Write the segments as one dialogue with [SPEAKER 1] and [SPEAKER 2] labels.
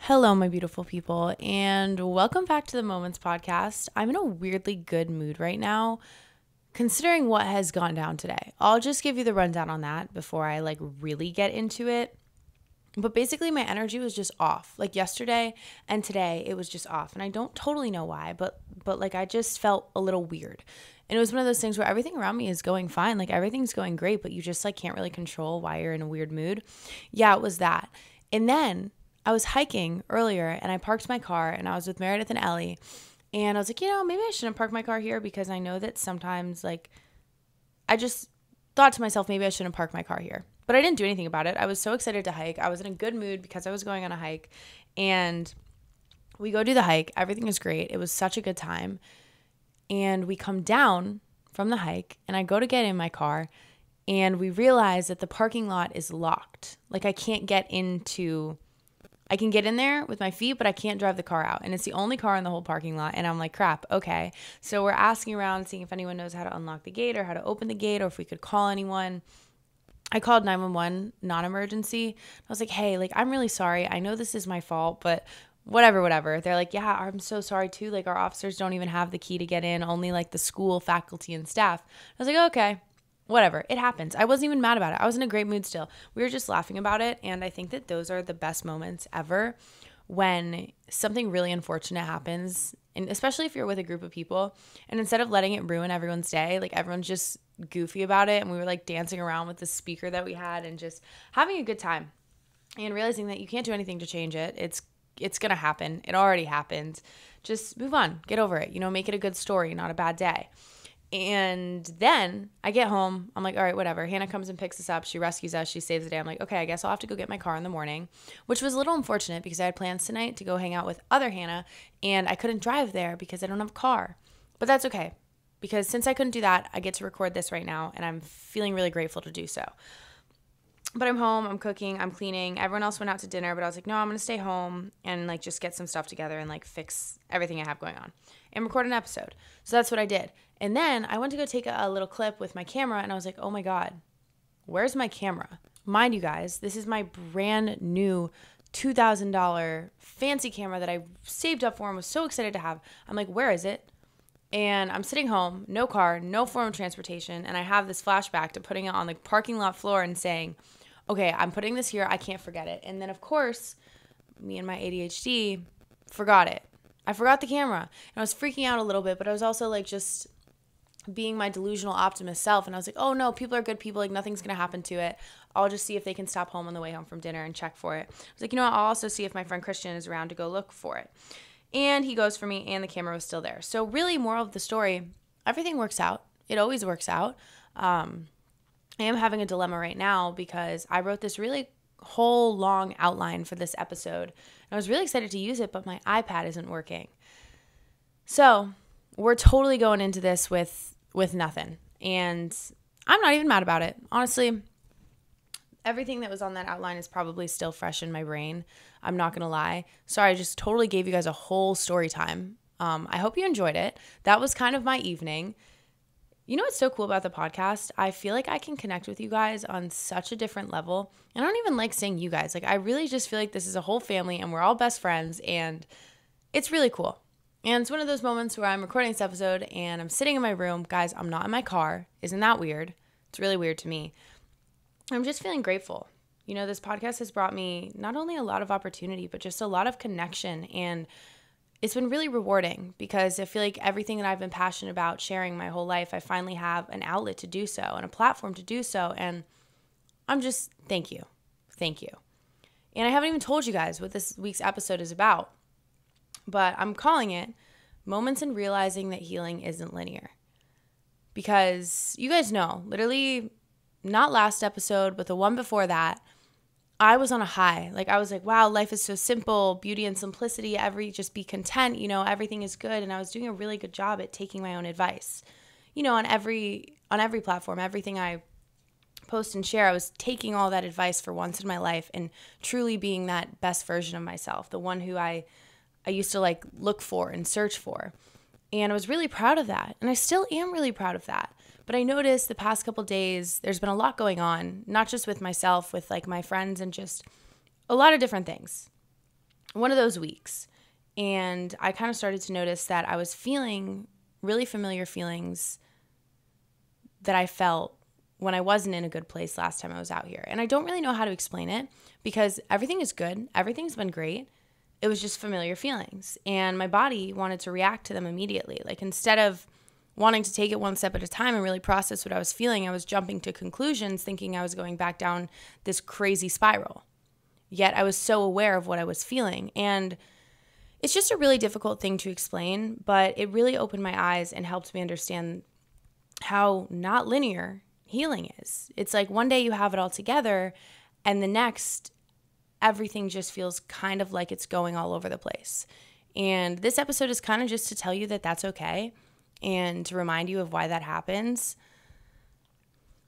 [SPEAKER 1] Hello, my beautiful people, and welcome back to the Moments Podcast. I'm in a weirdly good mood right now, considering what has gone down today. I'll just give you the rundown on that before I really get into it. But basically, my energy was just off. Like yesterday and today, it was just off, and I don't totally know why, but I just felt a little weird. And it was one of those things where everything around me is going fine, like everything's going great, but you just can't really control why you're in a weird mood. Yeah, it was that. And then I was hiking earlier and I parked my car and I was with Meredith and Ellie. And I was like, maybe I shouldn't park my car here because I know that sometimes I just thought to myself, maybe I shouldn't park my car here. But I didn't do anything about it. I was so excited to hike. I was in a good mood because I was going on a hike. And we go do the hike. Everything is great. It was such a good time. And we come down from the hike and I go to get in my car and we realize that the parking lot is locked. Like I can get in there with my feet, but I can't drive the car out. And it's the only car in the whole parking lot. And I'm like, crap, okay. So we're asking around, seeing if anyone knows how to unlock the gate or how to open the gate or if we could call anyone. I called 911, non-emergency. I was like, hey, I'm really sorry. I know this is my fault, but whatever. They're like, yeah, I'm so sorry too. Our officers don't even have the key to get in, only the school faculty and staff. I was like, okay. Whatever, it happens. I wasn't even mad about it. I was in a great mood still. We were just laughing about it. And I think that those are the best moments ever when something really unfortunate happens. And especially if you're with a group of people and instead of letting it ruin everyone's day, everyone's just goofy about it. And we were dancing around with the speaker that we had and just having a good time and realizing that you can't do anything to change it. It's going to happen. It already happened. Just move on, get over it, make it a good story, not a bad day. And then I get home. I'm like, all right, whatever. Hannah comes and picks us up. She rescues us. She saves the day. I'm like, okay, I guess I'll have to go get my car in the morning, which was a little unfortunate because I had plans tonight to go hang out with other Hannah, and I couldn't drive there because I don't have a car. But that's okay because since I couldn't do that, I get to record this right now, and I'm feeling really grateful to do so. But I'm home, I'm cooking, I'm cleaning. Everyone else went out to dinner, but I was like, no, I'm going to stay home and just get some stuff together and fix everything I have going on and record an episode. So that's what I did. And then I went to go take a little clip with my camera and I was like, oh my God, where's my camera? Mind you guys, this is my brand new $2,000 fancy camera that I saved up for and was so excited to have. I'm like, where is it? And I'm sitting home, no car, no form of transportation. And I have this flashback to putting it on the parking lot floor and saying, okay, I'm putting this here. I can't forget it. And then, of course, me and my ADHD forgot it. I forgot the camera. And I was freaking out a little bit, but I was also just being my delusional optimist self. And I was like, oh, no, people are good people. Nothing's going to happen to it. I'll just see if they can stop home on the way home from dinner and check for it. I was like, I'll also see if my friend Christian is around to go look for it. And he goes for me, and the camera was still there. So really, moral of the story, everything works out. It always works out. I am having a dilemma right now because I wrote this really whole long outline for this episode. I was really excited to use it, but my iPad isn't working. So we're totally going into this with nothing. And I'm not even mad about it. Honestly, everything that was on that outline is probably still fresh in my brain. I'm not going to lie. Sorry, I just totally gave you guys a whole story time. I hope you enjoyed it. That was kind of my evening. You know what's so cool about the podcast? I feel like I can connect with you guys on such a different level. And I don't even like saying you guys. I really just feel like this is a whole family and we're all best friends and it's really cool. And it's one of those moments where I'm recording this episode and I'm sitting in my room. Guys, I'm not in my car. Isn't that weird? It's really weird to me. I'm just feeling grateful. This podcast has brought me not only a lot of opportunity, but just a lot of connection. And it's been really rewarding because I feel like everything that I've been passionate about sharing my whole life, I finally have an outlet to do so and a platform to do so. And I'm just, thank you. Thank you. And I haven't even told you guys what this week's episode is about, but I'm calling it Moments in Realizing That Healing Isn't Linear. Because you guys know, literally not last episode, but the one before that, I was on a high. I was like, wow, life is so simple, beauty and simplicity, just be content, everything is good. And I was doing a really good job at taking my own advice. On every platform, everything I post and share, I was taking all that advice for once in my life and truly being that best version of myself, the one who I used to look for and search for. And I was really proud of that. And I still am really proud of that. But I noticed the past couple days, there's been a lot going on, not just with myself, with my friends and just a lot of different things. one of those weeks. And I kind of started to notice that I was feeling really familiar feelings that I felt when I wasn't in a good place last time I was out here. And I don't really know how to explain it because everything is good. Everything's been great. It was just familiar feelings. And my body wanted to react to them immediately. Like instead of wanting to take it one step at a time and really process what I was feeling, I was jumping to conclusions thinking I was going back down this crazy spiral. Yet I was so aware of what I was feeling. And it's just a really difficult thing to explain, but it really opened my eyes and helped me understand how not linear healing is. It's like one day you have it all together and the next everything just feels kind of like it's going all over the place. And this episode is kind of just to tell you that that's okay and to remind you of why that happens.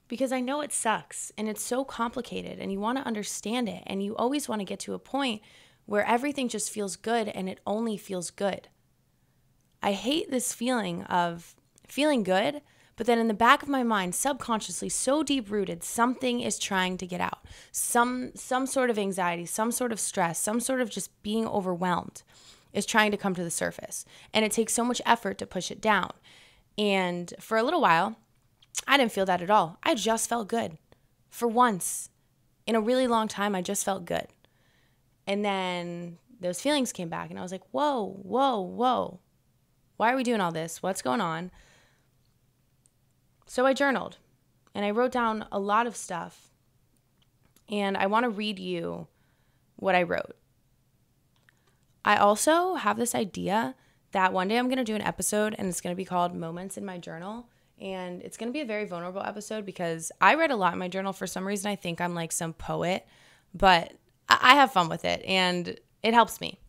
[SPEAKER 1] Because I know it sucks and it's so complicated and you want to understand it and you always want to get to a point where everything just feels good and it only feels good. I hate this feeling of feeling good, but then in the back of my mind, subconsciously, so deep-rooted, something is trying to get out. Some sort of anxiety, some sort of stress, some sort of just being overwhelmed is trying to come to the surface. And it takes so much effort to push it down. And for a little while, I didn't feel that at all. I just felt good. For once, in a really long time, I just felt good. And then those feelings came back and I was like, whoa, whoa, whoa. Why are we doing all this? What's going on? So I journaled and I wrote down a lot of stuff and I want to read you what I wrote. I also have this idea that one day I'm going to do an episode and it's going to be called Moments in My Journal. And it's going to be a very vulnerable episode because I write a lot in my journal. For some reason, I think I'm like some poet, but I have fun with it and it helps me.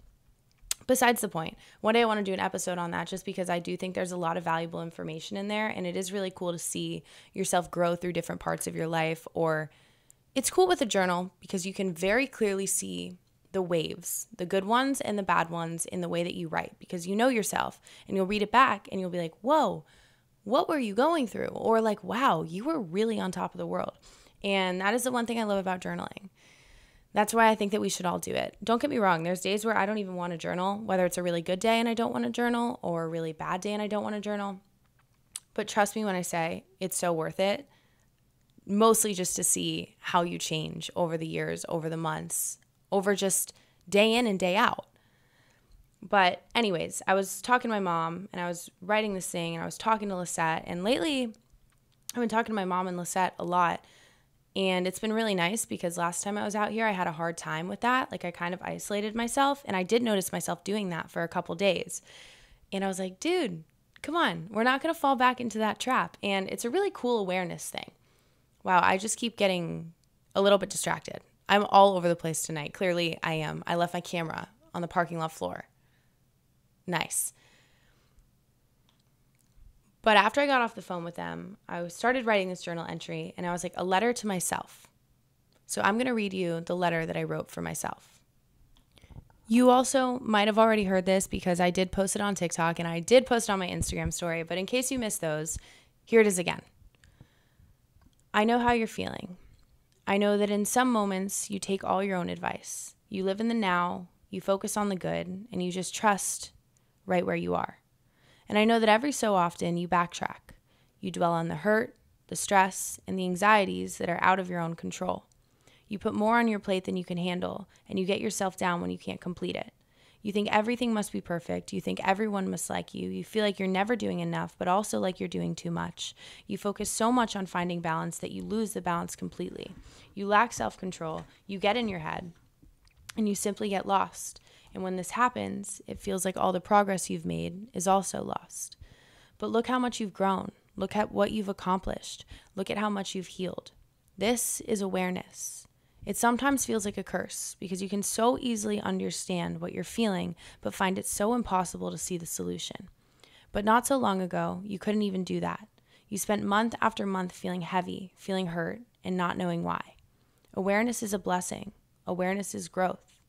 [SPEAKER 1] Besides the point, one day I want to do an episode on that just because I do think there's a lot of valuable information in there and it is really cool to see yourself grow through different parts of your life. Or it's cool with a journal because you can very clearly see the waves, the good ones and the bad ones in the way that you write because you know yourself and you'll read it back and you'll be like, whoa, what were you going through? Or like, wow, you were really on top of the world. And that is the one thing I love about journaling. That's why I think that we should all do it. Don't get me wrong. There's days where I don't even want to journal, whether it's a really good day and I don't want to journal or a really bad day and I don't want to journal. But trust me when I say it's so worth it, mostly just to see how you change over the years, over the months, over just day in and day out. But anyways, I was talking to my mom and I was writing this thing and I was talking to Lisette. And lately, I've been talking to my mom and Lisette a lot. And it's been really nice because last time I was out here, I had a hard time with that. Like I kind of isolated myself and I did notice myself doing that for a couple days. And I was like, dude, come on, we're not going to fall back into that trap. And it's a really cool awareness thing. Wow, I just keep getting a little bit distracted. I'm all over the place tonight. Clearly I am. I left my camera on the parking lot floor. Nice. But after I got off the phone with them, I started writing this journal entry and I was like, a letter to myself. So I'm going to read you the letter that I wrote for myself. You also might have already heard this because I did post it on TikTok and I did post it on my Instagram story. But in case you missed those, here it is again. I know how you're feeling. I know that in some moments you take all your own advice. You live in the now, you focus on the good, and you just trust right where you are. And I know that every so often you backtrack. You dwell on the hurt, the stress, and the anxieties that are out of your own control. You put more on your plate than you can handle, and you get yourself down when you can't complete it. You think everything must be perfect. You think everyone must like you. You feel like you're never doing enough, but also like you're doing too much. You focus so much on finding balance that you lose the balance completely. You lack self-control. You get in your head, and you simply get lost. And when this happens, it feels like all the progress you've made is also lost. But look how much you've grown. Look at what you've accomplished. Look at how much you've healed. This is awareness. It sometimes feels like a curse because you can so easily understand what you're feeling, but find it so impossible to see the solution. But not so long ago, you couldn't even do that. You spent month after month feeling heavy, feeling hurt, and not knowing why. Awareness is a blessing. Awareness is growth.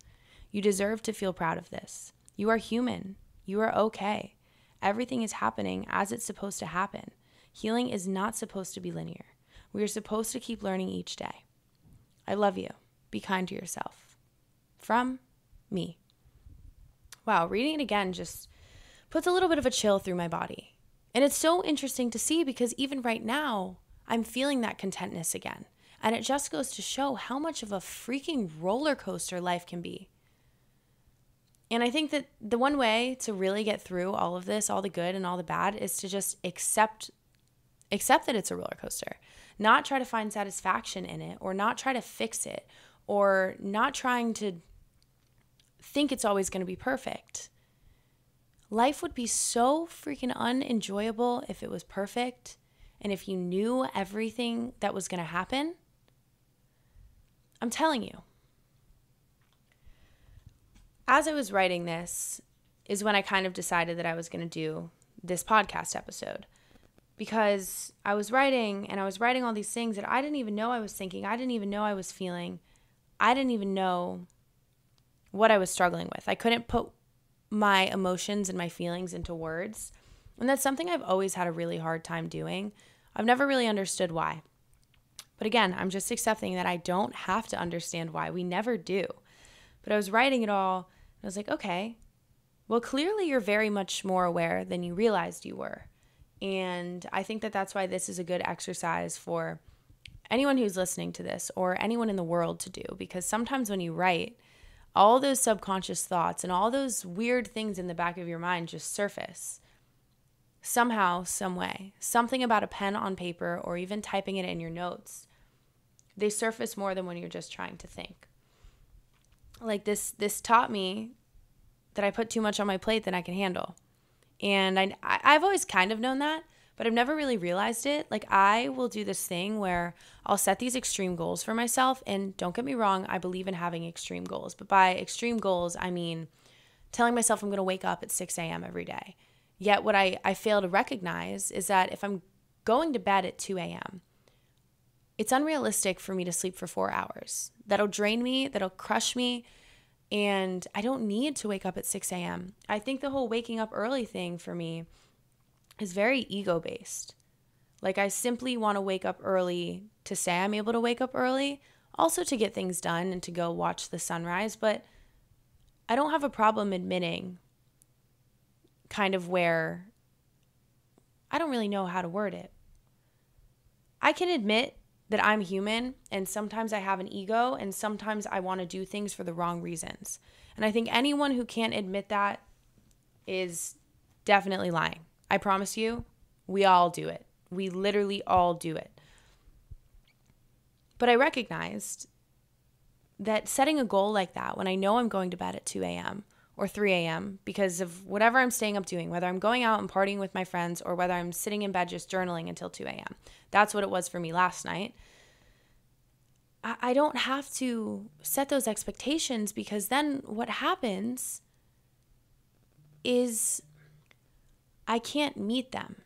[SPEAKER 1] You deserve to feel proud of this. You are human. You are okay. Everything is happening as it's supposed to happen. Healing is not supposed to be linear. We are supposed to keep learning each day. I love you. Be kind to yourself. From me. wow, reading it again just puts a little bit of a chill through my body. And it's so interesting to see because even right now, I'm feeling that contentness again. And it just goes to show how much of a freaking roller coaster life can be. And I think that the one way to really get through all of this, all the good and all the bad, is to just accept that it's a roller coaster. Not try to find satisfaction in it, or not try to fix it, or not trying to think it's always going to be perfect. Life would be so freaking unenjoyable if it was perfect and if you knew everything that was going to happen. I'm telling you. As I was writing this is when I kind of decided that I was going to do this podcast episode, because I was writing all these things that I didn't even know I was thinking. I didn't even know I was feeling. I didn't even know what I was struggling with. I couldn't put my emotions and my feelings into words. And that's something I've always had a really hard time doing. I've never really understood why. But again, I'm just accepting that I don't have to understand why. We never do. But I was writing it all. I was like, okay, well, clearly you're very much more aware than you realized you were. And I think that that's why this is a good exercise for anyone who's listening to this or anyone in the world to do. Because sometimes when you write, all those subconscious thoughts and all those weird things in the back of your mind just surface. Somehow, some way. Something about a pen on paper or even typing it in your notes. They surface more than when you're just trying to think. Like this taught me that I put too much on my plate than I can handle. And I've always kind of known that, but I've never really realized it. Like I will do this thing where I'll set these extreme goals for myself. And don't get me wrong, I believe in having extreme goals. But by extreme goals, I mean telling myself I'm going to wake up at 6 a.m. every day. Yet what I fail to recognize is that if I'm going to bed at 2 a.m., it's unrealistic for me to sleep for 4 hours. That'll drain me, that'll crush me, and I don't need to wake up at 6 a.m. I think the whole waking up early thing for me is very ego-based. Like I simply want to wake up early to say I'm able to wake up early, also to get things done and to go watch the sunrise, but I don't have a problem admitting kind of where I don't really know how to word it. I can admit that I'm human and sometimes I have an ego and sometimes I want to do things for the wrong reasons. And I think anyone who can't admit that is definitely lying. I promise you, we all do it. We literally all do it. But I recognized that setting a goal like that when I know I'm going to bed at 2 a.m. or 3 a.m. because of whatever I'm staying up doing, whether I'm going out and partying with my friends or whether I'm sitting in bed just journaling until 2 a.m. That's what it was for me last night. I don't have to set those expectations because then what happens is I can't meet them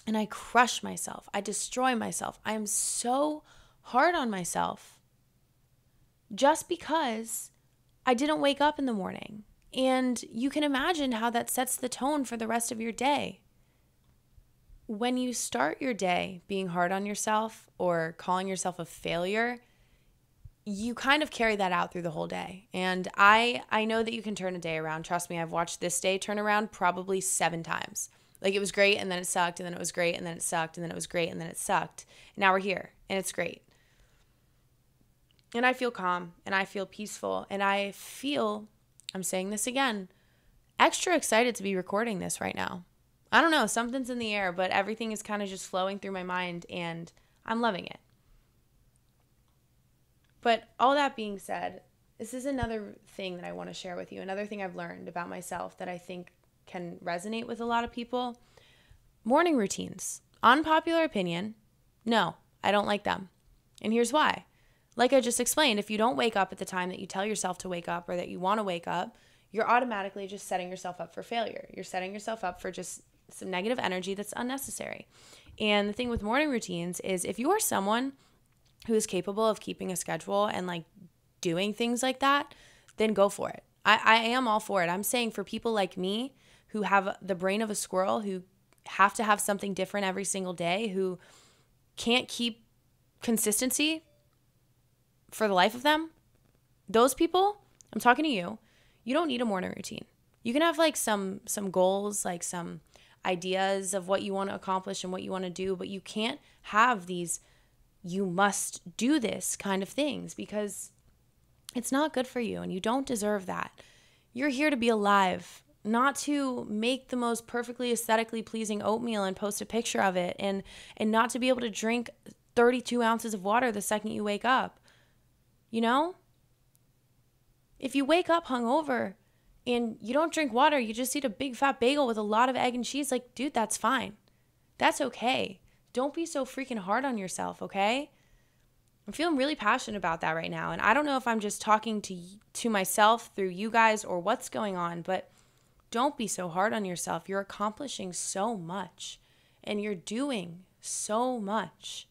[SPEAKER 1] and I crush myself. I destroy myself. I am so hard on myself just because I didn't wake up in the morning. And you can imagine how that sets the tone for the rest of your day. When you start your day being hard on yourself or calling yourself a failure, you kind of carry that out through the whole day. And I know that you can turn a day around. Trust me, I've watched this day turn around probably 7 times. Like it was great and then it sucked and then it was great and then it sucked and then it was great and then it sucked. Now we're here and it's great. And I feel calm and I feel peaceful and I feel, I'm saying this again, extra excited to be recording this right now. I don't know, something's in the air, but everything is kind of just flowing through my mind and I'm loving it. But all that being said, this is another thing that I want to share with you. Another thing I've learned about myself that I think can resonate with a lot of people. Morning routines. Unpopular opinion, no, I don't like them. And here's why. Like I just explained, if you don't wake up at the time that you tell yourself to wake up or that you want to wake up, you're automatically just setting yourself up for failure. You're setting yourself up for just some negative energy that's unnecessary. And the thing with morning routines is if you are someone who is capable of keeping a schedule and like doing things like that, then go for it. I am all for it. I'm saying for people like me who have the brain of a squirrel, who have to have something different every single day, who can't keep consistency for the life of them, those people, I'm talking to you, you don't need a morning routine. You can have like some goals, like some ideas of what you want to accomplish and what you want to do, but you can't have these you must do this kind of things, because it's not good for you and you don't deserve that. You're here to be alive, not to make the most perfectly aesthetically pleasing oatmeal and post a picture of it, and not to be able to drink 32 ounces of water the second you wake up. You know? If you wake up hungover and you don't drink water, you just eat a big fat bagel with a lot of egg and cheese, like, dude, that's fine. That's okay. Don't be so freaking hard on yourself, okay? I'm feeling really passionate about that right now. And I don't know if I'm just talking to myself through you guys or what's going on, but don't be so hard on yourself. You're accomplishing so much and you're doing so much.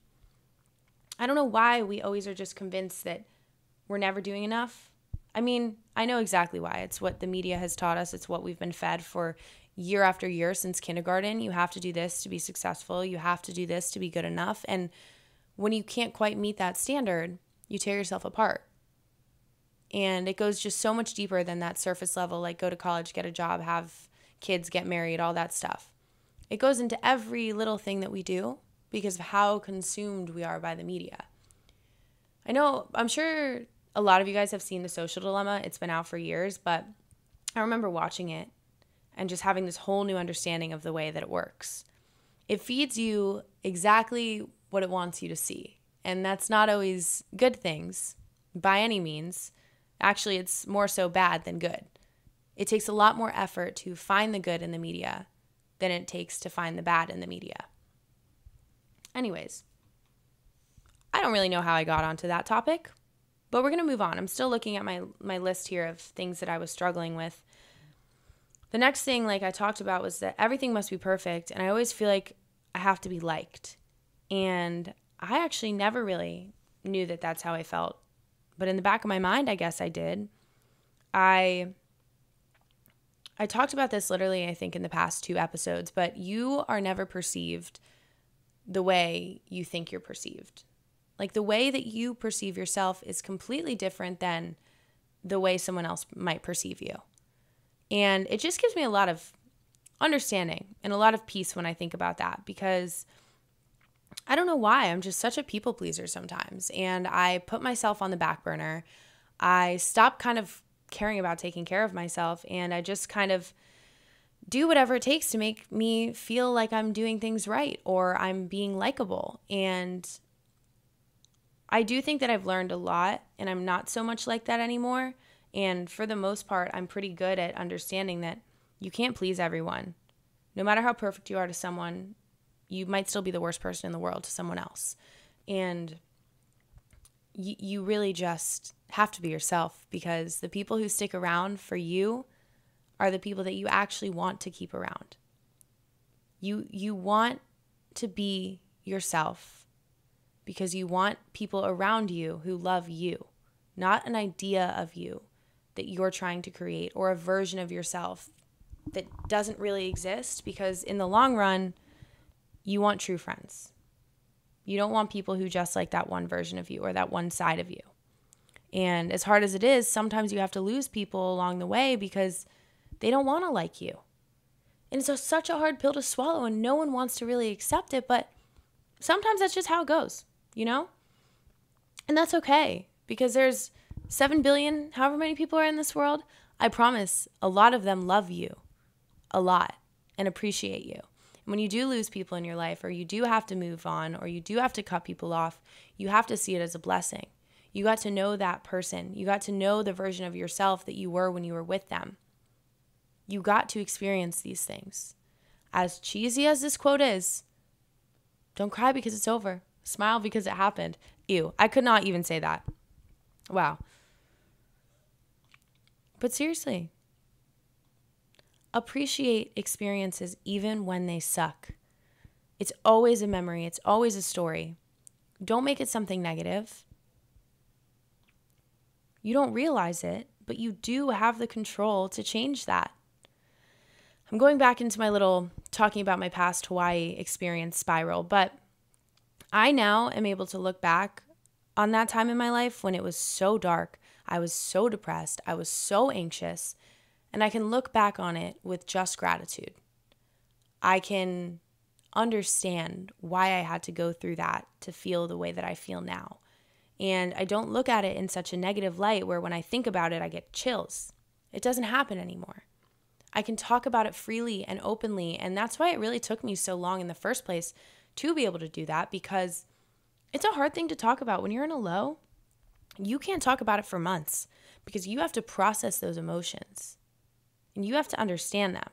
[SPEAKER 1] I don't know why we always are just convinced that we're never doing enough. I mean, I know exactly why. It's what the media has taught us. It's what we've been fed for year after year since kindergarten. You have to do this to be successful. You have to do this to be good enough. And when you can't quite meet that standard, you tear yourself apart. And it goes just so much deeper than that surface level, like go to college, get a job, have kids, get married, all that stuff. It goes into every little thing that we do because of how consumed we are by the media. I'm sure a lot of you guys have seen The Social Dilemma. It's been out for years, but I remember watching it and just having this whole new understanding of the way that it works. It feeds you exactly what it wants you to see. And that's not always good things by any means. Actually, it's more so bad than good. It takes a lot more effort to find the good in the media than it takes to find the bad in the media. Anyways, I don't really know how I got onto that topic, but we're going to move on. I'm still looking at my list here of things that I was struggling with. The next thing, like I talked about, was that everything must be perfect, and I always feel like I have to be liked. And I actually never really knew that that's how I felt. But in the back of my mind, I guess I did. I talked about this literally, I think, in the past 2 episodes, but you are never perceived the way you think you're perceived. Like, the way that you perceive yourself is completely different than the way someone else might perceive you. And it just gives me a lot of understanding and a lot of peace when I think about that, because I don't know why. I'm just such a people pleaser sometimes. And I put myself on the back burner. I stop kind of caring about taking care of myself. And I just kind of do whatever it takes to make me feel like I'm doing things right or I'm being likable. And I do think that I've learned a lot, and I'm not so much like that anymore. And for the most part, I'm pretty good at understanding that you can't please everyone. No matter how perfect you are to someone, you might still be the worst person in the world to someone else. And you really just have to be yourself, because the people who stick around for you are the people that you actually want to keep around. You want to be yourself because you want people around you who love you, not an idea of you that you're trying to create or a version of yourself that doesn't really exist, because in the long run, you want true friends. You don't want people who just like that one version of you or that one side of you. And as hard as it is, sometimes you have to lose people along the way because they don't want to like you. And it's such a hard pill to swallow, and no one wants to really accept it, but sometimes that's just how it goes, you know? And that's okay, because there's 7 billion, however many people are in this world. I promise a lot of them love you a lot and appreciate you. And when you do lose people in your life, or you do have to move on, or you do have to cut people off, you have to see it as a blessing. You got to know that person. You got to know the version of yourself that you were when you were with them. You got to experience these things. As cheesy as this quote is, don't cry because it's over. Smile because it happened. Ew, I could not even say that. Wow. But seriously, appreciate experiences even when they suck. It's always a memory. It's always a story. Don't make it something negative. You don't realize it, but you do have the control to change that. I'm going back into my little talking about my past Hawaii experience spiral, but I now am able to look back on that time in my life when it was so dark. I was so depressed. I was so anxious. And I can look back on it with just gratitude. I can understand why I had to go through that to feel the way that I feel now. And I don't look at it in such a negative light where when I think about it, I get chills. It doesn't happen anymore. I can talk about it freely and openly. And that's why it really took me so long in the first place to be able to do that, because it's a hard thing to talk about. When you're in a low, you can't talk about it for months because you have to process those emotions and you have to understand them.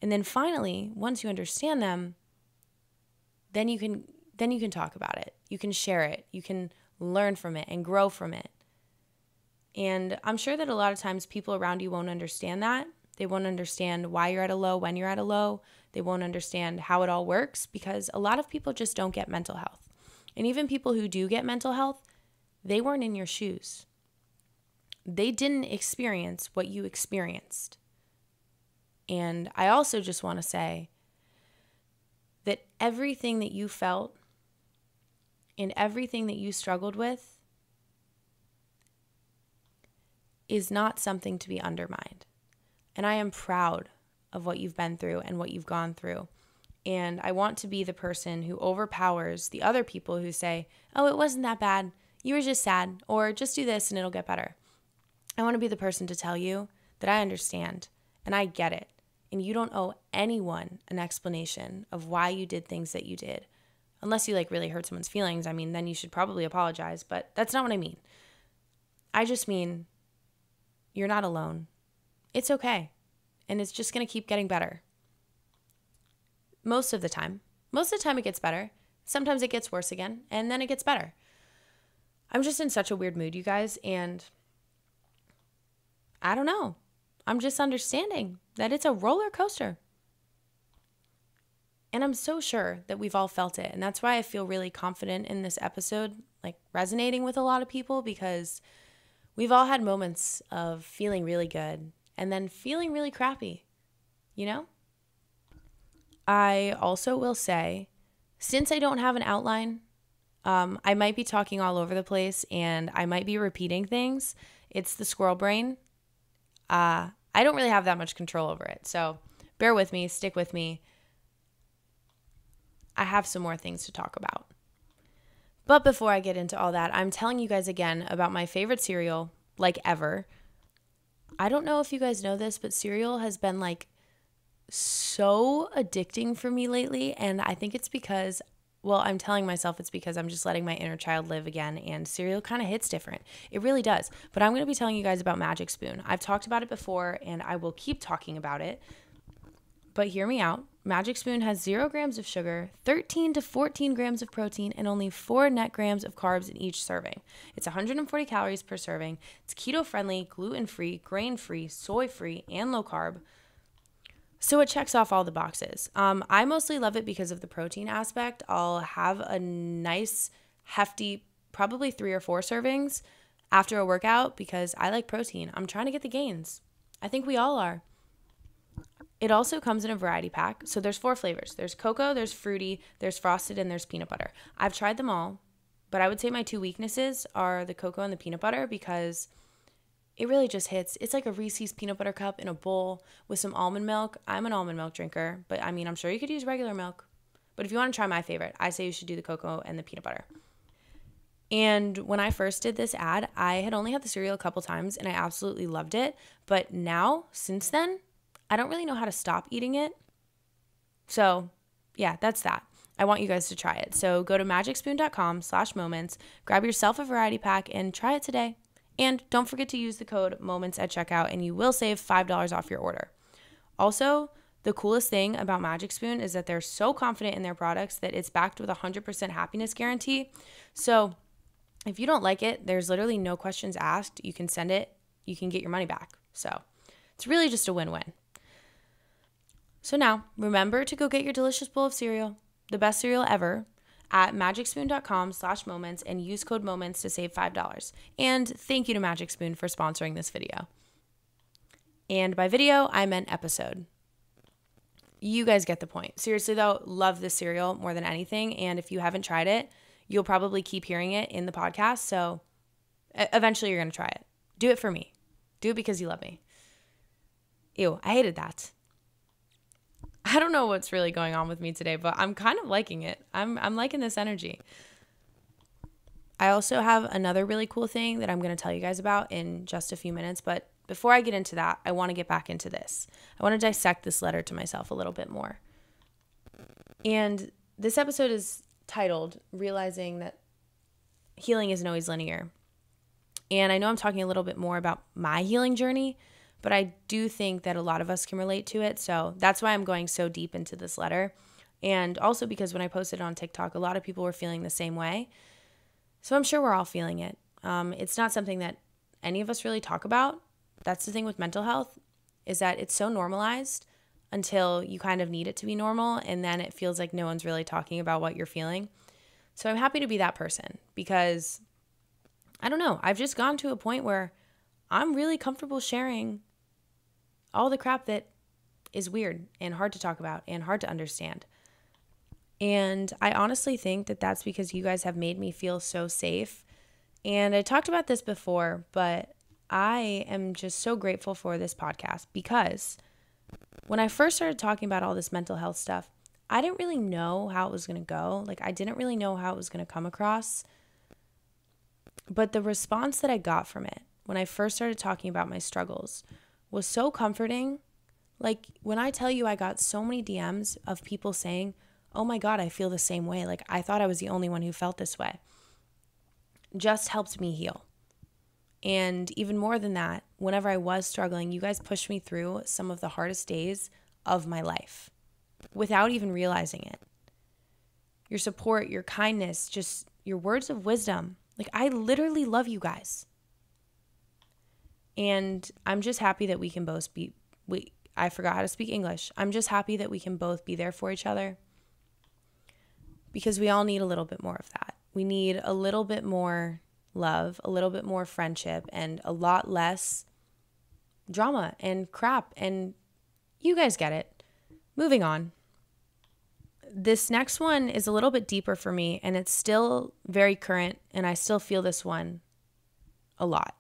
[SPEAKER 1] And then finally, once you understand them, then you can talk about it. You can share it. You can learn from it and grow from it. And I'm sure that a lot of times people around you won't understand that. They won't understand why you're at a low, when you're at a low. They won't understand how it all works because a lot of people just don't get mental health. And even people who do get mental health, they weren't in your shoes. They didn't experience what you experienced. And I also just want to say that everything that you felt and everything that you struggled with is not something to be undermined. And I am proud of what you've been through and what you've gone through. And I want to be the person who overpowers the other people who say, oh, it wasn't that bad. You were just sad, or just do this and it'll get better. I want to be the person to tell you that I understand and I get it. And you don't owe anyone an explanation of why you did things that you did. Unless you really hurt someone's feelings. I mean, then you should probably apologize, but that's not what I mean. I just mean you're not alone. It's okay. And it's just going to keep getting better. Most of the time. Most of the time it gets better. Sometimes it gets worse again, and then it gets better. I'm just in such a weird mood, you guys, and I don't know. I'm just understanding that it's a roller coaster. And I'm so sure that we've all felt it. And that's why I feel really confident in this episode, resonating with a lot of people, because we've all had moments of feeling really good and then feeling really crappy, you know? I also will say, since I don't have an outline, I might be talking all over the place and I might be repeating things. It's the squirrel brain. I don't really have that much control over it. So bear with me, stick with me. I have some more things to talk about. But before I get into all that, I'm telling you guys again about my favorite cereal, ever. I don't know if you guys know this, but cereal has been so addicting for me lately. And I think it's because, I'm telling myself it's because I'm just letting my inner child live again, and cereal kind of hits different. It really does. But I'm going to be telling you guys about Magic Spoon. I've talked about it before, and I will keep talking about it. But hear me out. Magic Spoon has 0 grams of sugar, 13 to 14 grams of protein, and only 4 net grams of carbs in each serving. It's 140 calories per serving. It's keto-friendly, gluten-free, grain-free, soy-free, and low-carb. So it checks off all the boxes. I mostly love it because of the protein aspect. I'll have a nice, hefty, probably 3 or 4 servings after a workout because I like protein. I'm trying to get the gains. I think we all are. It also comes in a variety pack. So there's 4 flavors. There's cocoa, there's fruity, there's frosted, and there's peanut butter. I've tried them all, but I would say my 2 weaknesses are the cocoa and the peanut butter because it really just hits. It's like a Reese's peanut butter cup in a bowl with some almond milk. I'm an almond milk drinker, but I'm sure you could use regular milk. But if you want to try my favorite, I say you should do the cocoa and the peanut butter. And when I first did this ad, I had only had the cereal a couple times and I absolutely loved it. But now, since then, I don't really know how to stop eating it. So yeah, that's that. I want you guys to try it. So go to magicspoon.com/moments, grab yourself a variety pack and try it today. And don't forget to use the code MOMENTS at checkout and you will save $5 off your order. Also, the coolest thing about Magic Spoon is that they're so confident in their products that it's backed with a 100% happiness guarantee. So if you don't like it, there's literally no questions asked. You can send it, you can get your money back. So it's really just a win-win. So now, remember to go get your delicious bowl of cereal, the best cereal ever, at magicspoon.com/moments and use code MOMENTS to save $5. And thank you to Magic Spoon for sponsoring this video. And by video, I meant episode. You guys get the point. Seriously though, love this cereal more than anything. And if you haven't tried it, you'll probably keep hearing it in the podcast. So eventually you're going to try it. Do it for me. Do it because you love me. Ew, I hated that. I don't know what's really going on with me today, but I'm kind of liking it. I'm liking this energy. I also have another really cool thing that I'm going to tell you guys about in just a few minutes, but before I get into that, I want to get back into this. I want to dissect this letter to myself a little bit more. And this episode is titled Realizing That Healing Isn't Always Linear. And I know I'm talking a little bit more about my healing journey, but I do think that a lot of us can relate to it. So that's why I'm going so deep into this letter. And also because when I posted it on TikTok, a lot of people were feeling the same way. So I'm sure we're all feeling it. It's not something that any of us really talk about. That's the thing with mental health, is that it's so normalized until you kind of need it to be normal, and then it feels like no one's really talking about what you're feeling. So I'm happy to be that person because, I don't know, I've just gone to a point where I'm really comfortable sharing all the crap that is weird and hard to talk about and hard to understand. And I honestly think that that's because you guys have made me feel so safe. And I talked about this before, but I am just so grateful for this podcast because when I first started talking about all this mental health stuff, I didn't really know how it was going to go. Like, I didn't really know how it was going to come across. But the response that I got from it when I first started talking about my struggles was so comforting. Like, when I tell you I got so many DMs of people saying, oh my God, I feel the same way. Like, I thought I was the only one who felt this way. Just helped me heal. And even more than that, whenever I was struggling, you guys pushed me through some of the hardest days of my life without even realizing it. Your support, your kindness, just your words of wisdom. Like, I literally love you guys. And I'm just happy that we can both I forgot how to speak English. I'm just happy that we can both be there for each other because we all need a little bit more of that. We need a little bit more love, a little bit more friendship, and a lot less drama and crap. And you guys get it. Moving on. This next one is a little bit deeper for me, and it's still very current, and I still feel this one a lot.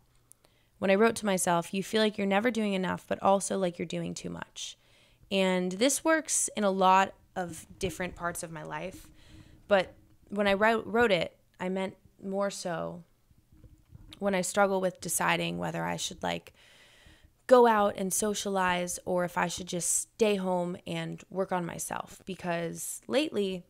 [SPEAKER 1] When I wrote to myself, you feel like you're never doing enough, but also like you're doing too much. And this works in a lot of different parts of my life. But when I wrote it, I meant more so when I struggle with deciding whether I should like go out and socialize or if I should just stay home and work on myself. Because lately,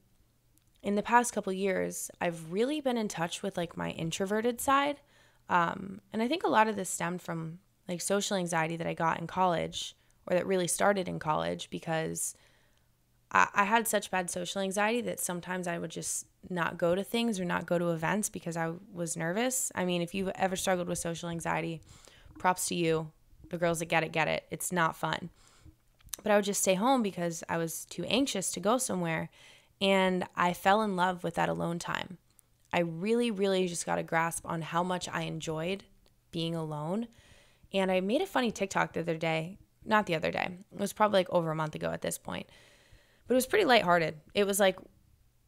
[SPEAKER 1] in the past couple years, I've really been in touch with like my introverted side. And I think a lot of this stemmed from like social anxiety that I got in college, or that really started in college, because I had such bad social anxiety that sometimes I would just not go to things or not go to events because I was nervous. I mean, if you've ever struggled with social anxiety, props to you. The girls that get it. It's not fun. But I would just stay home because I was too anxious to go somewhere. And I fell in love with that alone time. I really, really just got a grasp on how much I enjoyed being alone. And I made a funny TikTok the other day. Not the other day. It was probably like over a month ago at this point. But it was pretty lighthearted. It was like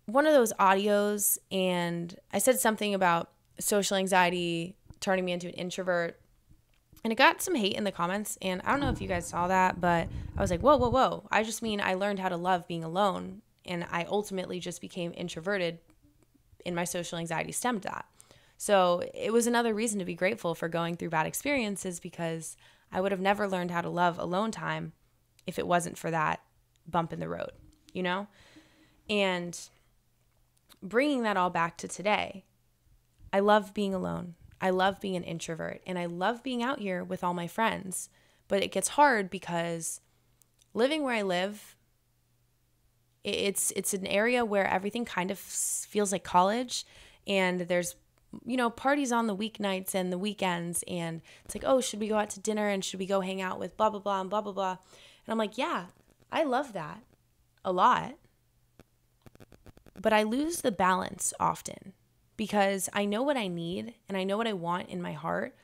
[SPEAKER 1] one of those audios, and I said something about social anxiety turning me into an introvert. And it got some hate in the comments. And I don't know if you guys saw that, but I was like, whoa, whoa, whoa. I just mean I learned how to love being alone. And I ultimately just became introverted, and my social anxiety stemmed that. So it was another reason to be grateful for going through bad experiences, because I would have never learned how to love alone time if it wasn't for that bump in the road, you know? And bringing that all back to today, I love being alone. I love being an introvert, and I love being out here with all my friends. But it gets hard because living where I live, it's an area where everything kind of feels like college, and there's, you know, parties on the weeknights and the weekends, and it's like, oh, should we go out to dinner, and should we go hang out with blah, blah, blah, and blah, blah, blah. And I'm like, yeah, I love that a lot, but I lose the balance often because I know what I need and I know what I want in my heart,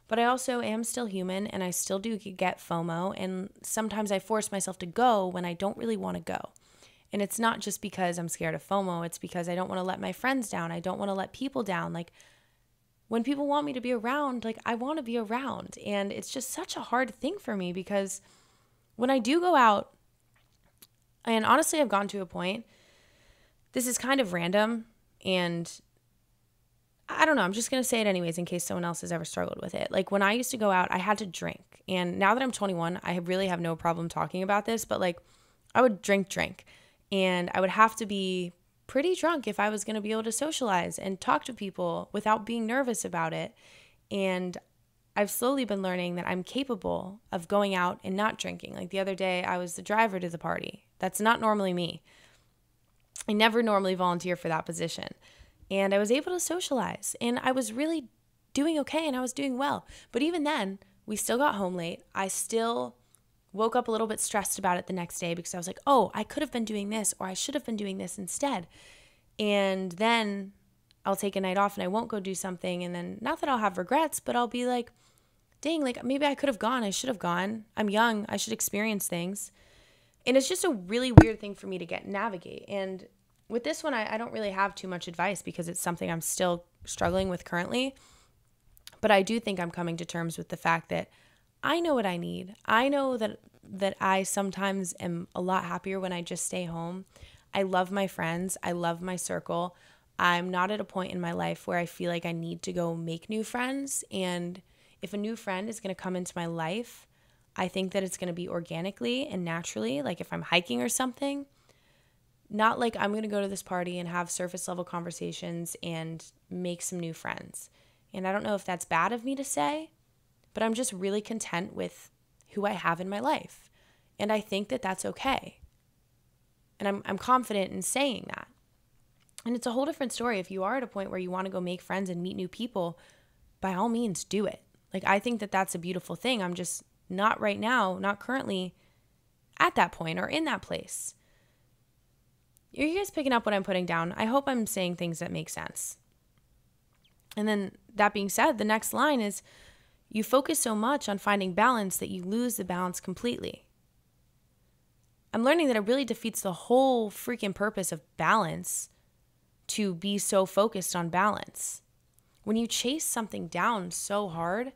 [SPEAKER 1] but I also am still human, and I still do get FOMO, and sometimes I force myself to go when I don't really want to go. And it's not just because I'm scared of FOMO. It's because I don't want to let my friends down. I don't want to let people down. Like, when people want me to be around, like, I want to be around. And it's just such a hard thing for me because when I do go out, and honestly, I've gotten to a point, this is kind of random, and I don't know, I'm just going to say it anyways in case someone else has ever struggled with it. Like when I used to go out, I had to drink. And now that I'm 21, I really have no problem talking about this, but like I would drink. And I would have to be pretty drunk if I was going to be able to socialize and talk to people without being nervous about it. And I've slowly been learning that I'm capable of going out and not drinking. Like the other day, I was the driver to the party. That's not normally me. I never normally volunteer for that position. And I was able to socialize. And I was really doing okay and I was doing well. But even then, we still got home late. I still woke up a little bit stressed about it the next day because I was like, oh, I could have been doing this or I should have been doing this instead. And then I'll take a night off and I won't go do something. And then not that I'll have regrets, but I'll be like, dang, like maybe I could have gone. I should have gone. I'm young. I should experience things. And it's just a really weird thing for me to navigate. And with this one, I don't really have too much advice because it's something I'm still struggling with currently. But I do think I'm coming to terms with the fact that I know what I need. I know that I sometimes am a lot happier when I just stay home. I love my friends. I love my circle. I'm not at a point in my life where I feel like I need to go make new friends. And if a new friend is going to come into my life, I think that it's going to be organically and naturally, like if I'm hiking or something, not like I'm going to go to this party and have surface level conversations and make some new friends. And I don't know if that's bad of me to say, but I'm just really content with who I have in my life. And I think that that's okay. And I'm confident in saying that. And it's a whole different story. If you are at a point where you want to go make friends and meet new people, by all means do it. Like I think that that's a beautiful thing. I'm just not right now, not currently at that point or in that place. Are you guys picking up what I'm putting down? I hope I'm saying things that make sense. And then that being said, the next line is you focus so much on finding balance that you lose the balance completely. I'm learning that it really defeats the whole freaking purpose of balance to be so focused on balance. When you chase something down so hard,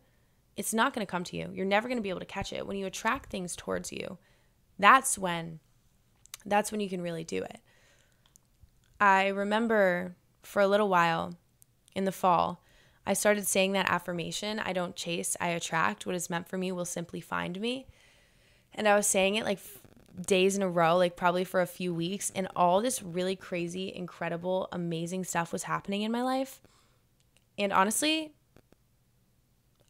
[SPEAKER 1] it's not going to come to you. You're never going to be able to catch it. When you attract things towards you, that's when you can really do it. I remember for a little while in the fall, I started saying that affirmation, I don't chase, I attract. What is meant for me will simply find me. And I was saying it like days in a row, like probably for a few weeks, and all this really crazy, incredible, amazing stuff was happening in my life. And honestly,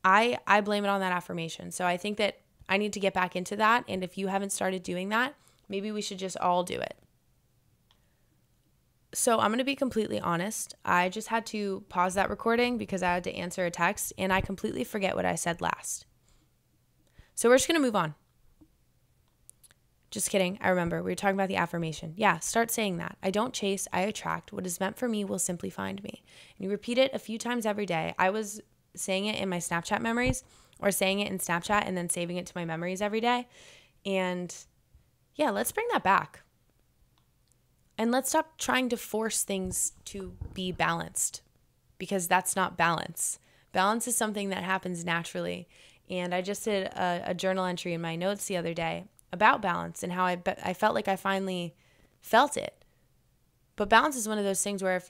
[SPEAKER 1] I blame it on that affirmation. So I think that I need to get back into that. And if you haven't started doing that, maybe we should just all do it. So I'm going to be completely honest. I just had to pause that recording because I had to answer a text and I completely forget what I said last. So we're just going to move on. Just kidding. I remember we were talking about the affirmation. Yeah, start saying that. I don't chase, I attract. What is meant for me will simply find me. And you repeat it a few times every day. I was saying it in my Snapchat memories or saying it in Snapchat and then saving it to my memories every day. And yeah, let's bring that back. And let's stop trying to force things to be balanced because that's not balance. Balance is something that happens naturally. And I just did a journal entry in my notes the other day about balance and how I felt like I finally felt it. But balance is one of those things where if,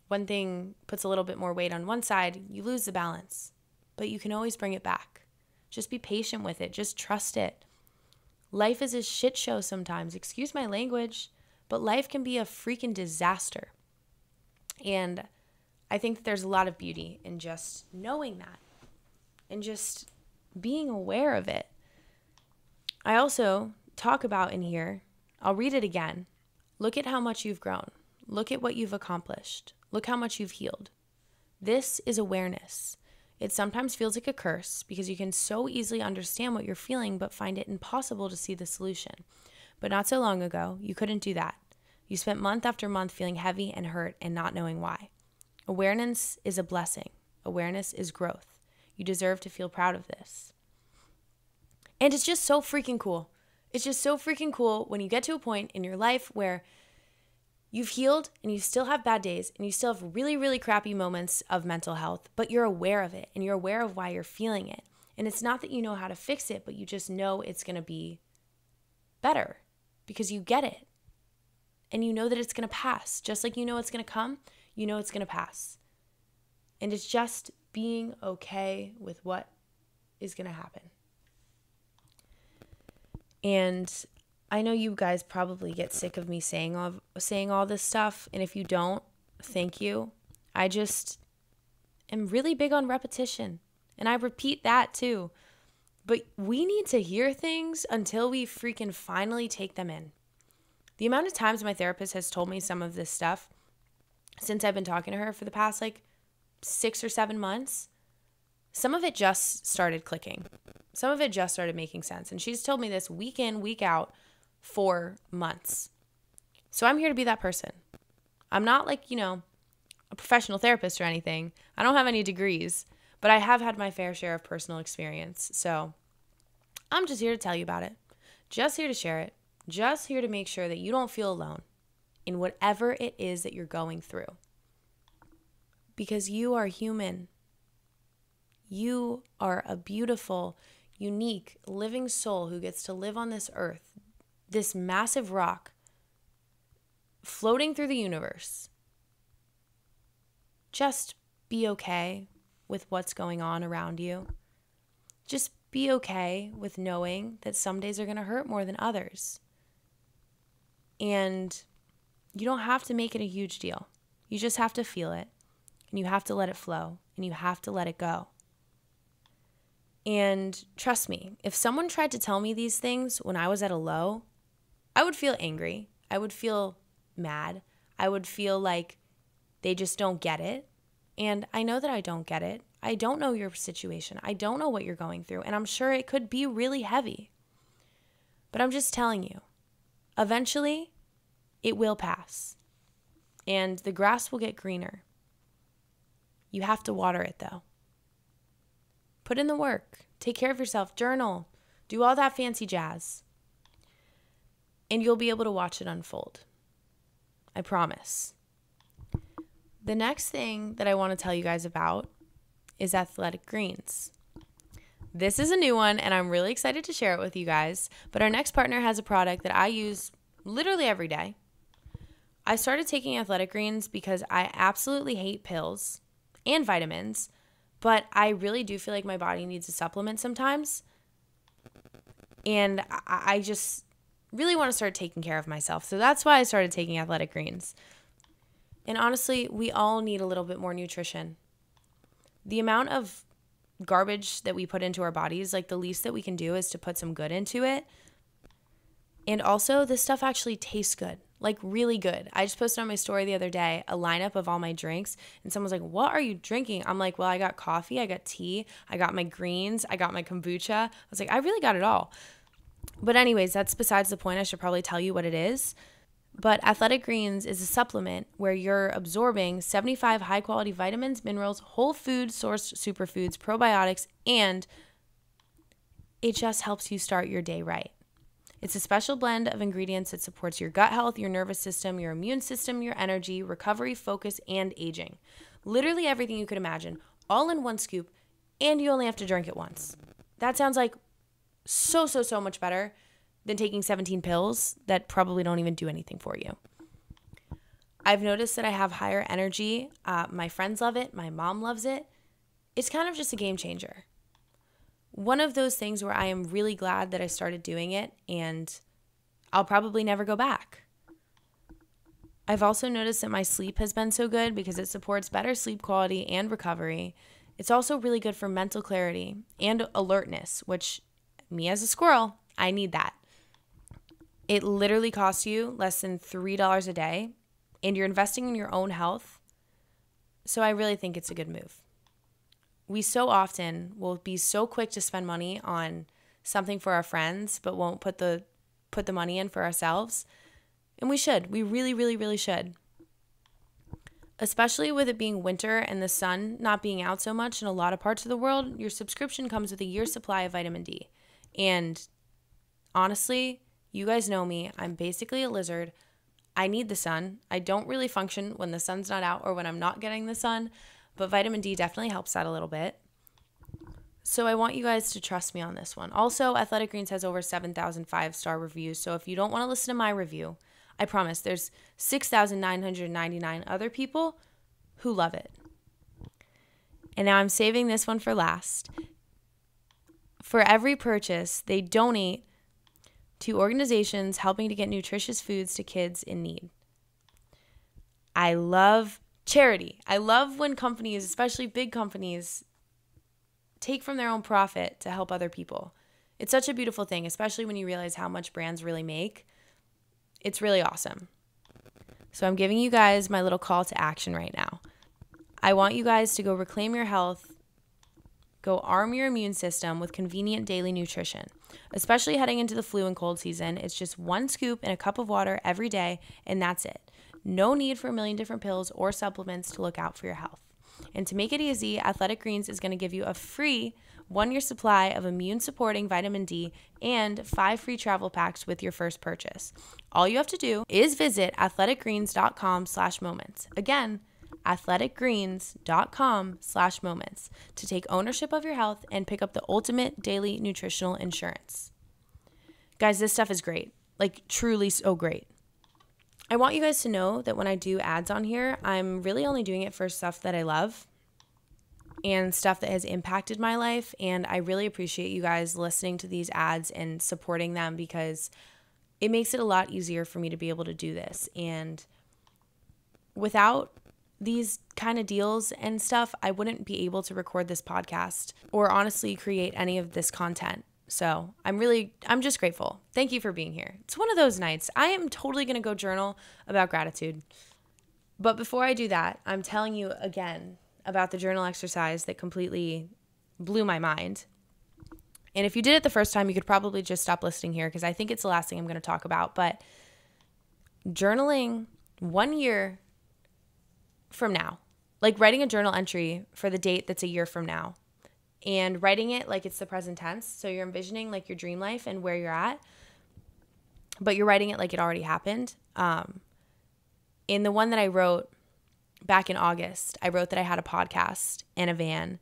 [SPEAKER 1] one thing puts a little bit more weight on one side, you lose the balance. But you can always bring it back. Just be patient with it. Just trust it. Life is a shit show sometimes. Excuse my language. But life can be a freaking disaster. And I think that there's a lot of beauty in just knowing that and just being aware of it. I also talk about in here, I'll read it again. Look at how much you've grown. Look at what you've accomplished. Look how much you've healed. This is awareness. It sometimes feels like a curse because you can so easily understand what you're feeling but find it impossible to see the solution. But not so long ago, you couldn't do that. You spent month after month feeling heavy and hurt and not knowing why. Awareness is a blessing. Awareness is growth. You deserve to feel proud of this. And it's just so freaking cool. It's just so freaking cool when you get to a point in your life where you've healed and you still have bad days and you still have really, really crappy moments of mental health, but you're aware of it and you're aware of why you're feeling it. And it's not that you know how to fix it, but you just know it's going to be better because you get it. And you know that it's going to pass. Just like you know it's going to come, you know it's going to pass. And it's just being okay with what is going to happen. And I know you guys probably get sick of me saying all this stuff. And if you don't, thank you. I just am really big on repetition. And I repeat that too. But we need to hear things until we freaking finally take them in. The amount of times my therapist has told me some of this stuff since I've been talking to her for the past 6 or 7 months, some of it just started clicking. Some of it just started making sense. And she's told me this week in, week out for months. So I'm here to be that person. I'm not a professional therapist or anything. I don't have any degrees, but I have had my fair share of personal experience. So I'm just here to tell you about it. Just here to share it. Just here to make sure that you don't feel alone in whatever it is that you're going through. Because you are human. You are a beautiful, unique, living soul who gets to live on this earth, this massive rock floating through the universe. Just be okay with what's going on around you. Just be okay with knowing that some days are going to hurt more than others. And you don't have to make it a huge deal. You just have to feel it. And you have to let it flow. And you have to let it go. And trust me, if someone tried to tell me these things when I was at a low, I would feel angry. I would feel mad. I would feel like they just don't get it. And I know that I don't get it. I don't know your situation. I don't know what you're going through. And I'm sure it could be really heavy. But I'm just telling you, eventually, it will pass. And the grass will get greener. You have to water it, though. Put in the work. Take care of yourself. Journal. Do all that fancy jazz. And you'll be able to watch it unfold. I promise. The next thing that I want to tell you guys about is Athletic Greens. This is a new one, and I'm really excited to share it with you guys. But our next partner has a product that I use literally every day. I started taking Athletic Greens because I absolutely hate pills and vitamins, but I really do feel like my body needs a supplement sometimes. And I just really want to start taking care of myself. So that's why I started taking Athletic Greens. And honestly, we all need a little bit more nutrition. The amount of garbage that we put into our bodies, the least that we can do is to put some good into it. And also, this stuff actually tastes good, really good. I just posted on my story the other day a lineup of all my drinks, and someone's like, what are you drinking? I'm like, well, I got coffee, I got tea, I got my greens, I got my kombucha. I was like, I really got it all. But anyways, that's besides the point. I should probably tell you what it is. But Athletic Greens is a supplement where you're absorbing 75 high-quality vitamins, minerals, whole food sourced superfoods, probiotics, and it just helps you start your day right. It's a special blend of ingredients that supports your gut health, your nervous system, your immune system, your energy, recovery, focus, and aging. Literally everything you could imagine, all in one scoop, and you only have to drink it once. That sounds like so much better than taking 17 pills that probably don't even do anything for you. I've noticed that I have higher energy. My friends love it. My mom loves it. It's kind of just a game changer. One of those things where I am really glad that I started doing it, and I'll probably never go back. I've also noticed that my sleep has been so good because it supports better sleep quality and recovery. It's also really good for mental clarity and alertness, which me as a squirrel, I need that. It literally costs you less than $3 a day, and you're investing in your own health. So I really think it's a good move. We so often will be so quick to spend money on something for our friends, but won't put the money in for ourselves. And we should. We really should. Especially with it being winter and the sun not being out so much in a lot of parts of the world, your subscription comes with a year's supply of vitamin D. And honestly, you guys know me. I'm basically a lizard. I need the sun. I don't really function when the sun's not out or when I'm not getting the sun, but vitamin D definitely helps that a little bit. So I want you guys to trust me on this one. Also, Athletic Greens has over 7,000 5-star reviews. So if you don't want to listen to my review, I promise there's 6,999 other people who love it. And now I'm saving this one for last. For every purchase, they donate to organizations helping to get nutritious foods to kids in need. I love charity. I love when companies, especially big companies, take from their own profit to help other people. It's such a beautiful thing, especially when you realize how much brands really make. It's really awesome. So I'm giving you guys my little call to action right now. I want you guys to go reclaim your health, go arm your immune system with convenient daily nutrition. Especially heading into the flu and cold season, it's just 1 scoop in a cup of water every day, and that's it. No need for a million different pills or supplements to look out for your health. And to make it easy, Athletic Greens is going to give you a free 1-year supply of immune-supporting vitamin D and 5 free travel packs with your first purchase. All you have to do is visit athleticgreens.com/moments. Again, athleticgreens.com/moments to take ownership of your health and pick up the ultimate daily nutritional insurance. Guys, this stuff is great. Like, truly so great. I want you guys to know that when I do ads on here, I'm really only doing it for stuff that I love and stuff that has impacted my life. And I really appreciate you guys listening to these ads and supporting them, because it makes it a lot easier for me to be able to do this. And without these kind of deals and stuff, I wouldn't be able to record this podcast or honestly create any of this content. So I'm just grateful. Thank you for being here. It's one of those nights. I am totally going to go journal about gratitude. But before I do that, I'm telling you again about the journal exercise that completely blew my mind. And if you did it the first time, you could probably just stop listening here, because I think it's the last thing I'm going to talk about. But journaling 1 year from now, like writing a journal entry for the date that's a year from now, and writing it like it's the present tense. So you're envisioning like your dream life and where you're at, but you're writing it like it already happened. In the one that I wrote back in August, I wrote that I had a podcast and a van,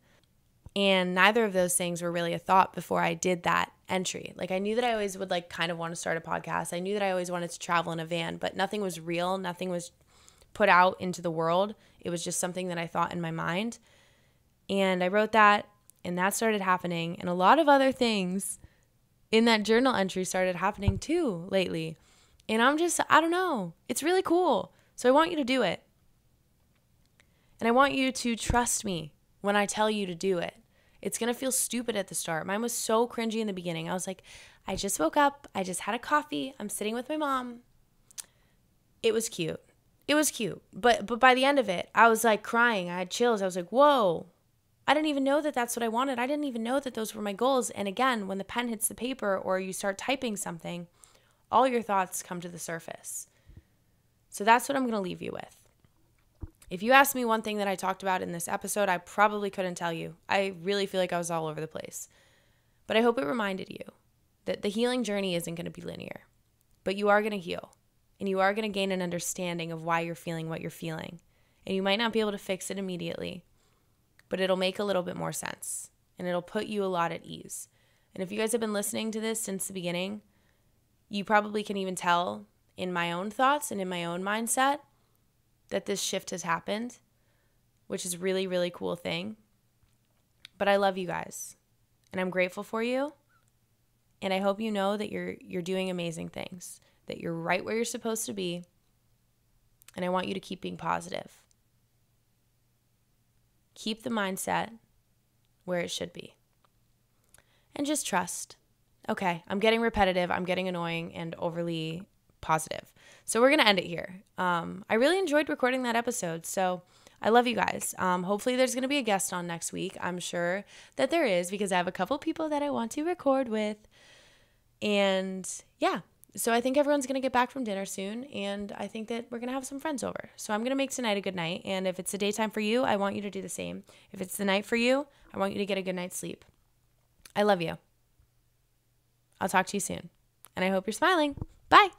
[SPEAKER 1] and neither of those things were really a thought before I did that entry. Like, I knew that I always would like kind of want to start a podcast. I knew that I always wanted to travel in a van, but nothing was real. Nothing was put out into the world. It was just something that I thought in my mind. And I wrote that, and that started happening. And a lot of other things in that journal entry started happening too lately. And I don't know. It's really cool. So I want you to do it. And I want you to trust me when I tell you to do it. It's going to feel stupid at the start. Mine was so cringy in the beginning. I was like, I just woke up. I just had a coffee. I'm sitting with my mom. It was cute. It was cute. But by the end of it, I was like crying. I had chills. I was like, whoa. I didn't even know that that's what I wanted. I didn't even know that those were my goals. And again, when the pen hits the paper or you start typing something, all your thoughts come to the surface. So that's what I'm going to leave you with. If you asked me one thing that I talked about in this episode, I probably couldn't tell you. I really feel like I was all over the place. But I hope it reminded you that the healing journey isn't going to be linear, but you are going to heal, and you are going to gain an understanding of why you're feeling what you're feeling. And you might not be able to fix it immediately, but it'll make a little bit more sense, and it'll put you a lot at ease. And if you guys have been listening to this since the beginning, you probably can even tell in my own thoughts and in my own mindset that this shift has happened, which is a really, really cool thing. But I love you guys, and I'm grateful for you, and I hope you know that you're doing amazing things, that you're right where you're supposed to be, and I want you to keep being positive. Keep the mindset where it should be. And just trust. Okay, I'm getting repetitive, I'm getting annoying and overly positive. So we're going to end it here. I really enjoyed recording that episode, so I love you guys. Hopefully there's going to be a guest on next week. I'm sure that there is, because I have a couple people that I want to record with. And yeah, so I think everyone's going to get back from dinner soon, and I think that we're going to have some friends over. So I'm going to make tonight a good night, and if it's the daytime for you, I want you to do the same. If it's the night for you, I want you to get a good night's sleep. I love you. I'll talk to you soon, and I hope you're smiling. Bye.